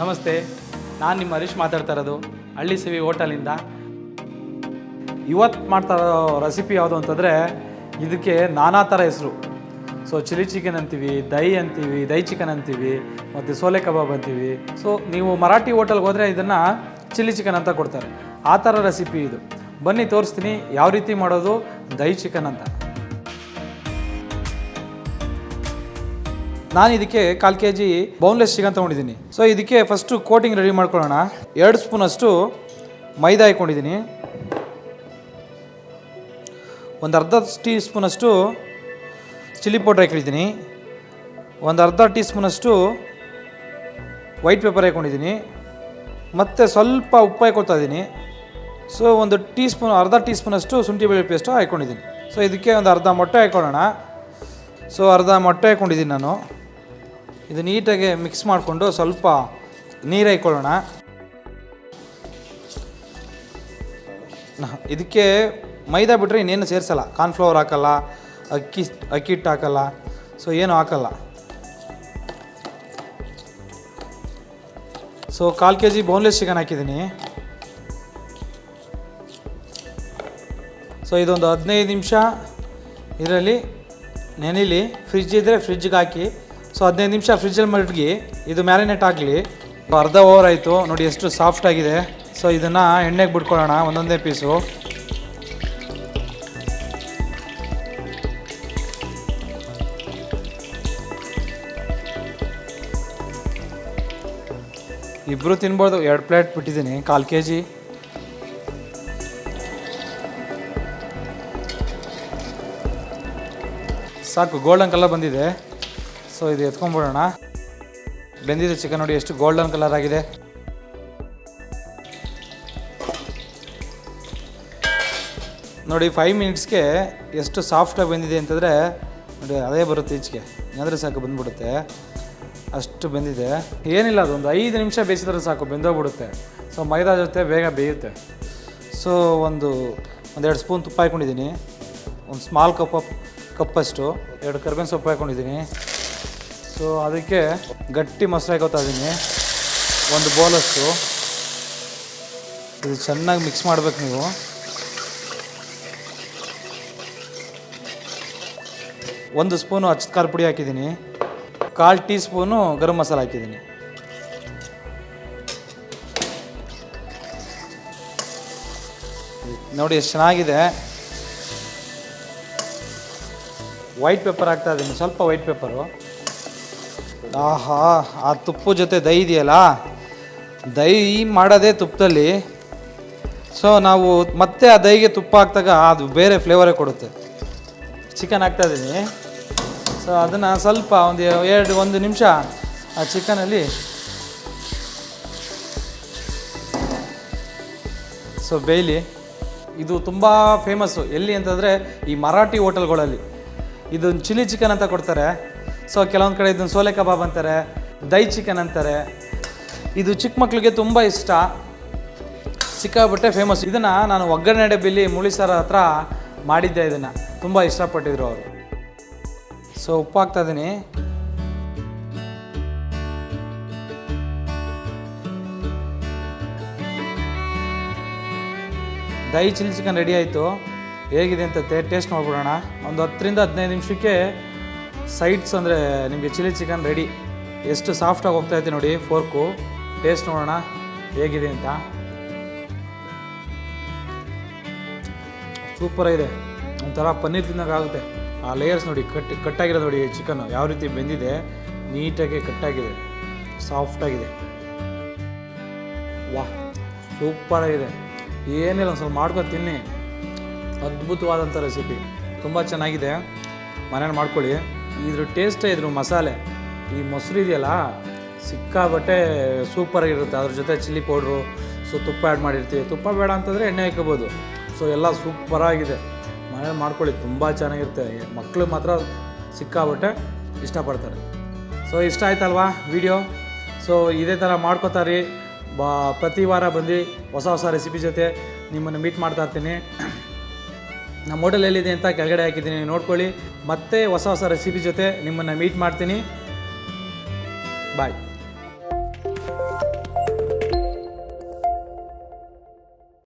ನಮಸ್ತೆ, ನಾನು ನಿಮ್ಮ ಹರೀಶ್ ಮಾತಾಡ್ತಾ ಇರೋದು ಹಳ್ಳಿ ಸವಿ ಹೋಟೆಲಿಂದ. ಇವತ್ತು ಮಾಡ್ತಾ ಇರೋ ರೆಸಿಪಿ ಯಾವುದು ಅಂತಂದರೆ ಇದಕ್ಕೆ ನಾನಾ ಥರ ಹೆಸರು. ಸೊ ಚಿಲ್ಲಿ ಚಿಕನ್ ಅಂತೀವಿ, ದಹಿ ಅಂತೀವಿ, ದಹಿ ಚಿಕನ್ ಅಂತೀವಿ, ಮತ್ತು ಸೋಲೆ ಕಬಾಬ್ ಅಂತೀವಿ. ಸೊ ನೀವು ಮರಾಠಿ ಹೋಟೆಲ್ಗೆ ಹೋದರೆ ಇದನ್ನು ಚಿಲ್ಲಿ ಚಿಕನ್ ಅಂತ ಕೊಡ್ತಾರೆ. ಆ ಥರ ರೆಸಿಪಿ ಇದು. ಬನ್ನಿ ತೋರಿಸ್ತೀನಿ ಯಾವ ರೀತಿ ಮಾಡೋದು ದಹಿ ಚಿಕನ್ ಅಂತ. ನಾನು ಇದಕ್ಕೆ 1/4 kg ಬೋನ್ಲೆಸ್ ಚಿಕನ್ ತೊಗೊಂಡಿದ್ದೀನಿ. ಸೊ ಇದಕ್ಕೆ ಫಸ್ಟು ಕೋಟಿಂಗ್ ರೆಡಿ ಮಾಡ್ಕೊಳ್ಳೋಣ. 2 ಸ್ಪೂನಷ್ಟು ಮೈದಾ ಹಾಕ್ಕೊಂಡಿದ್ದೀನಿ. ಒಂದು ಅರ್ಧ ಟೀ ಸ್ಪೂನಷ್ಟು ಚಿಲ್ಲಿ ಪೌಡ್ರ್ ಹಾಕಿದ್ದೀನಿ. ಒಂದು ಅರ್ಧ ಟೀ ಸ್ಪೂನಷ್ಟು ವೈಟ್ ಪೆಪ್ಪರ್ ಹಾಕ್ಕೊಂಡಿದ್ದೀನಿ. ಮತ್ತು ಸ್ವಲ್ಪ ಉಪ್ಪು ಹಾಕ್ಕೊಳ್ತಾ ಇದ್ದೀನಿ. ಸೊ ಒಂದು ಅರ್ಧ ಟೀ ಸ್ಪೂನಷ್ಟು ಶುಂಠಿ ಬೆಳ್ಳುಳ್ಳಿ ಪೇಸ್ಟು ಹಾಕ್ಕೊಂಡಿದ್ದೀನಿ. ಸೊ ಇದಕ್ಕೆ ಒಂದು ಅರ್ಧ ಮೊಟ್ಟೆ ಹಾಕ್ಕೊಳ್ಳೋಣ. ಸೊ ಅರ್ಧ ಮೊಟ್ಟೆ ಹಾಕ್ಕೊಂಡಿದ್ದೀನಿ ನಾನು. ಇದು ನೀಟಾಗಿ ಮಿಕ್ಸ್ ಮಾಡಿಕೊಂಡು ಸ್ವಲ್ಪ ನೀರು ಹಾಕ್ಕೊಳ್ಳೋಣ. ಇದಕ್ಕೆ ಮೈದಾ ಬಿಟ್ಟರೆ ಇನ್ನೇನು ಸೇರಿಸಲ್ಲ. ಕಾರ್ನ್ಫ್ಲವರ್ ಹಾಕಲ್ಲ, ಅಕ್ಕಿ ಹಿಟ್ಟು ಹಾಕಲ್ಲ, ಸೊ ಏನು ಹಾಕಲ್ಲ. ಸೊ 1/4 kg ಬೋನ್ಲೆಸ್ ಚಿಕನ್ ಹಾಕಿದ್ದೀನಿ. ಸೊ ಇದೊಂದು 15 ನಿಮಿಷ ಇದರಲ್ಲಿ ನೆನೆಲಿ. ಫ್ರಿಜ್ ಇದ್ದರೆ ಫ್ರಿಜ್ಗೆ ಹಾಕಿ. ಸೊ 15 ನಿಮಿಷ ಫ್ರಿಜ್ಜಲ್ಲಿ ಮಡಗಿ ಇದು ಮ್ಯಾರಿನೇಟ್ ಆಗಲಿ. ಅರ್ಧ ಓವರ್ ಆಯಿತು ನೋಡಿ, ಎಷ್ಟು ಸಾಫ್ಟ್ ಆಗಿದೆ. ಸೊ ಇದನ್ನು ಎಣ್ಣೆಗೆ ಬಿಟ್ಕೊಳ್ಳೋಣ ಒಂದೊಂದೇ ಪೀಸು. ಇಬ್ಬರು ತಿನ್ಬೋದು. 2 ಪ್ಲೇಟ್ ಬಿಟ್ಟಿದ್ದೀನಿ. 1/4 kg. ಸಾಕು, ಗೋಲ್ಡನ್ ಕಲರ್ ಬಂದಿದೆ. ಸೊ ಇದು ಎತ್ಕೊಂಡ್ಬಿಡೋಣ. ಬೆಂದಿದೆ ಚಿಕನ್ ನೋಡಿ, ಎಷ್ಟು ಗೋಲ್ಡನ್ ಕಲರ್ ಆಗಿದೆ. ನೋಡಿ 5 ಮಿನಿಟ್ಸ್ಗೆ ಎಷ್ಟು ಸಾಫ್ಟಾಗಿ ಬಂದಿದೆ ಅಂತಂದರೆ ನೋಡಿ, ಅದೇ ಬರುತ್ತೆ ಈಚೆಗೆ. ಏನಾದರೆ ಸಾಕು ಬಂದುಬಿಡುತ್ತೆ, ಅಷ್ಟು ಬೆಂದಿದೆ. ಏನಿಲ್ಲ, ಅದೊಂದು 5 ನಿಮಿಷ ಬೇಯಿಸಿದ್ರೆ ಸಾಕು, ಬೆಂದೋಗ್ಬಿಡುತ್ತೆ. ಸೊ ಮೈದಾ ಜೊತೆ ಬೇಗ ಬೇಯುತ್ತೆ. ಸೊ ಒಂದೆರಡು ಸ್ಪೂನ್ ತುಪ್ಪ ಹಾಕ್ಕೊಂಡಿದ್ದೀನಿ. ಒಂದು ಸ್ಮಾಲ್ ಕಪ್ಪಷ್ಟು 2 ಕರ್ಬೇವಿನ ಸೊಪ್ಪು ಹಾಕ್ಕೊಂಡಿದ್ದೀನಿ. ಸೊ ಅದಕ್ಕೆ ಗಟ್ಟಿ ಮೊಸರು ಹಾಕೋತಾ ಇದ್ದೀನಿ, 1 ಬೌಲಷ್ಟು. ಇದು ಚೆನ್ನಾಗಿ ಮಿಕ್ಸ್ ಮಾಡಬೇಕು ನೀವು. ಒಂದು ಸ್ಪೂನು ಅಚ್ಚ ಖಾರ ಪುಡಿ ಹಾಕಿದ್ದೀನಿ. 1/4 ಟೀ ಸ್ಪೂನು ಗರಂ ಮಸಾಲ ಹಾಕಿದ್ದೀನಿ. ನೋಡಿ ಎಷ್ಟು ಚೆನ್ನಾಗಿದೆ. ವೈಟ್ ಪೆಪ್ಪರ್ ಹಾಕ್ತಾ ಇದ್ದೀನಿ, ಸ್ವಲ್ಪ ವೈಟ್ ಪೆಪ್ಪರು. ಆಹಾ, ಆ ತುಪ್ಪ ಜೊತೆ ದಹಿ ಇದೆಯಲ್ಲ, ದಹಿ ಮಾಡೋದೇ ತುಪ್ಪದಲ್ಲಿ. ಸೊ ನಾವು ಮತ್ತೆ ಆ ದಹಿಗೆ ತುಪ್ಪ ಹಾಕಿದಾಗ ಅದು ಬೇರೆ ಫ್ಲೇವರೇ ಕೊಡುತ್ತೆ. ಚಿಕನ್ ಹಾಕ್ತಾಯಿದ್ದೀನಿ. ಸೊ ಅದನ್ನು ಸ್ವಲ್ಪ ಒಂದು ನಿಮಿಷ ಆ ಚಿಕನಲ್ಲಿ ಸೊ ಬೇಯಲಿ. ಇದು ತುಂಬ ಫೇಮಸ್ಸು ಎಲ್ಲಿ ಅಂತಂದರೆ ಈ ಮರಾಠಿ ಹೋಟೆಲ್ಗಳಲ್ಲಿ. ಇದೊಂದು ಚಿಲ್ಲಿ ಚಿಕನ್ ಅಂತ ಕೊಡ್ತಾರೆ. ಸೊ ಕೆಲವೊಂದು ಕಡೆ ಇದನ್ನು ಸೋಲೆ ಕಬಾಬ್ ಅಂತಾರೆ, ದಹಿ ಚಿಕನ್ ಅಂತಾರೆ. ಇದು ಚಿಕ್ಕ ಮಕ್ಕಳಿಗೆ ತುಂಬ ಇಷ್ಟ, ಸಿಕ್ಕಾಪಟ್ಟೆ ಫೇಮಸ್. ಇದನ್ನು ನಾನು ಒಗ್ಗರಣೆ ಡಬ್ಬಿಲಿ ಮುಳಿಸರ ಹತ್ರ ಮಾಡಿದ್ದೆ. ಇದನ್ನು ತುಂಬ ಇಷ್ಟಪಟ್ಟಿದ್ರು ಅವರು. ಸೊ ಉಪ್ಪು ಹಾಕ್ತಾಯಿದ್ದೀನಿ. ದಹಿ ಚಿಲ್ಲಿ ಚಿಕನ್ ರೆಡಿ ಆಯಿತು. ಹೇಗಿದೆ ಅಂತ ಟೇಸ್ಟ್ ನೋಡ್ಬಿಡೋಣ. ಒಂದು 10 ರಿಂದ 15 ನಿಮಿಷಕ್ಕೆ ಸೈಡ್ಸ್ ಅಂದರೆ ನಿಮಗೆ ಚಿಲ್ಲಿ ಚಿಕನ್ ರೆಡಿ. ಎಷ್ಟು ಸಾಫ್ಟಾಗಿ ಹೋಗ್ತಾಯಿದೆ ನೋಡಿ ಫೋರ್ಕು. ಟೇಸ್ಟ್ ನೋಡೋಣ ಹೇಗಿದೆ ಅಂತ. ಸೂಪರಾಗಿದೆ, ಒಂಥರ ಪನ್ನೀರ್ ತಿನ್ನೋಕ್ಕಾಗುತ್ತೆ. ಆ ಲೇಯರ್ಸ್ ನೋಡಿ, ಕಟ್ಟಾಗಿರೋದು ನೋಡಿ. ಚಿಕನ್ ಯಾವ ರೀತಿ ಬೆಂದಿದೆ, ನೀಟಾಗಿ ಕಟ್ಟಾಗಿದೆ, ಸಾಫ್ಟಾಗಿದೆ. ವಾಹ್, ಸೂಪರಾಗಿದೆ. ಏನಿಲ್ಲ, ಒಂದು ಸ್ವಲ್ಪ ಮಾಡ್ಕೊಂಡು ತಿನ್ನಿ. ಅದ್ಭುತವಾದಂಥ ರೆಸಿಪಿ, ತುಂಬ ಚೆನ್ನಾಗಿದೆ. ಮನೇಲಿ ಮಾಡ್ಕೊಳ್ಳಿ. ಇದ್ರ ಟೇಸ್ಟೇ ಇದ್ರ ಮಸಾಲೆ. ಈ ಮೊಸರು ಇದೆಯಲ್ಲ, ಸಿಕ್ಕಾಬಟ್ಟೆ ಸೂಪರಾಗಿರುತ್ತೆ. ಅದ್ರ ಜೊತೆ ಚಿಲ್ಲಿ ಪೌಡ್ರು, ಸೊ ತುಪ್ಪ ಆ್ಯಡ್ ಮಾಡಿರ್ತೀವಿ. ತುಪ್ಪ ಬೇಡ ಅಂತಂದರೆ ಎಣ್ಣೆ ಹಾಕೋಬೋದು. ಸೊ ಎಲ್ಲ ಸೂಪರಾಗಿದೆ. ಮನೇಲಿ ಮಾಡ್ಕೊಳ್ಳಿ, ತುಂಬ ಚೆನ್ನಾಗಿರುತ್ತೆ. ಮಕ್ಕಳು ಮಾತ್ರ ಸಿಕ್ಕಾಬಟ್ಟೆ ಇಷ್ಟಪಡ್ತಾರೆ. ಸೊ ಇಷ್ಟ ಆಯ್ತಲ್ವಾ ವಿಡಿಯೋ? ಸೊ ಇದೇ ಥರ ಮಾಡ್ಕೋತಾರೆ. ಪ್ರತಿ ವಾರ ಬಂದು ಹೊಸ ರೆಸಿಪಿ ಜೊತೆ ನಿಮ್ಮನ್ನು ಮೀಟ್ ಮಾಡ್ತಾ ಇರ್ತೀನಿ. ನಮ್ಮ ಹೋಟೆಲ್ ಎಲ್ಲಿದೆ ಅಂತ ಕೆಳಗಡೆ ಹಾಕಿದ್ದೀನಿ, ನೋಡ್ಕೊಳ್ಳಿ. ಮತ್ತೆ ಹೊಸ ರೆಸಿಪಿ ಜೊತೆ ನಿಮ್ಮನ್ನು ಮೀಟ್ ಮಾಡ್ತೀನಿ. ಬಾಯ್.